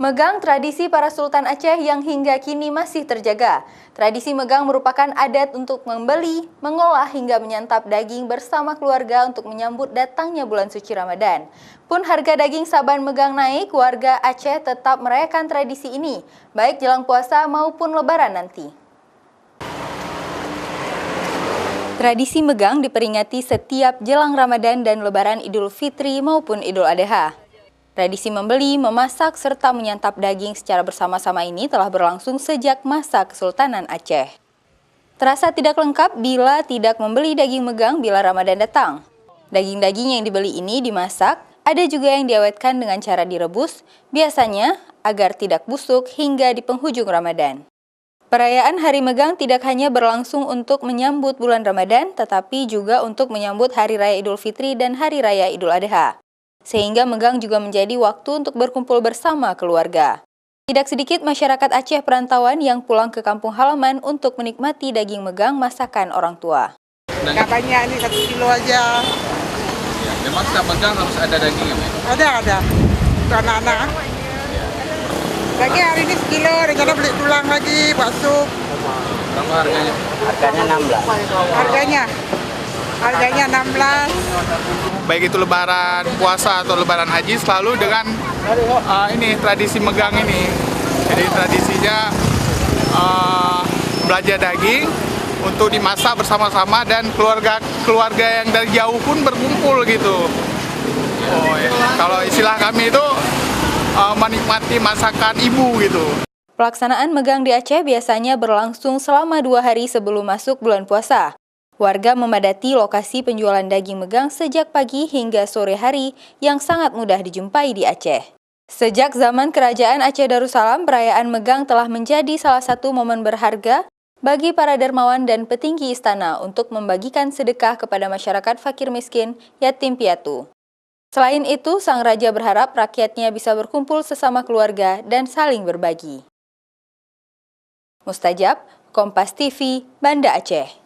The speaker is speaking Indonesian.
Megang tradisi para Sultan Aceh yang hingga kini masih terjaga. Tradisi megang merupakan adat untuk membeli, mengolah hingga menyantap daging bersama keluarga untuk menyambut datangnya bulan suci Ramadan. Pun harga daging saban megang naik, warga Aceh tetap merayakan tradisi ini, baik jelang puasa maupun lebaran nanti. Tradisi megang diperingati setiap jelang Ramadan dan lebaran Idul Fitri maupun Idul Adha. Tradisi membeli, memasak, serta menyantap daging secara bersama-sama ini telah berlangsung sejak masa Kesultanan Aceh. Terasa tidak lengkap bila tidak membeli daging megang bila Ramadan datang. Daging-daging yang dibeli ini dimasak, ada juga yang diawetkan dengan cara direbus, biasanya agar tidak busuk hingga di penghujung Ramadan. Perayaan Hari Megang tidak hanya berlangsung untuk menyambut bulan Ramadan, tetapi juga untuk menyambut Hari Raya Idul Fitri dan Hari Raya Idul Adha. Sehingga megang juga menjadi waktu untuk berkumpul bersama keluarga. Tidak sedikit masyarakat Aceh perantauan yang pulang ke kampung halaman untuk menikmati daging megang masakan orang tua. Nggak banyak, ini 1 kilo aja. Ya, memang setiap megang harus ada dagingnya, Mek? Ada. Untuk anak-anak. Daging hari ini sekilo, rencana beli tulang lagi, bakso. Berapa harganya? Harganya 16. Harganya 16. Baik itu lebaran puasa atau lebaran haji selalu dengan ini tradisi megang ini. Jadi tradisinya belanja daging untuk dimasak bersama-sama dan keluarga yang dari jauh pun berkumpul gitu. Oh, ya. Kalau istilah kami itu menikmati masakan ibu gitu. Pelaksanaan megang di Aceh biasanya berlangsung selama 2 hari sebelum masuk bulan puasa. Warga memadati lokasi penjualan daging megang sejak pagi hingga sore hari yang sangat mudah dijumpai di Aceh. Sejak zaman Kerajaan Aceh Darussalam, perayaan megang telah menjadi salah satu momen berharga bagi para dermawan dan petinggi istana untuk membagikan sedekah kepada masyarakat fakir miskin, yatim piatu. Selain itu, sang raja berharap rakyatnya bisa berkumpul sesama keluarga dan saling berbagi. Mustajab, Kompas TV, Banda Aceh.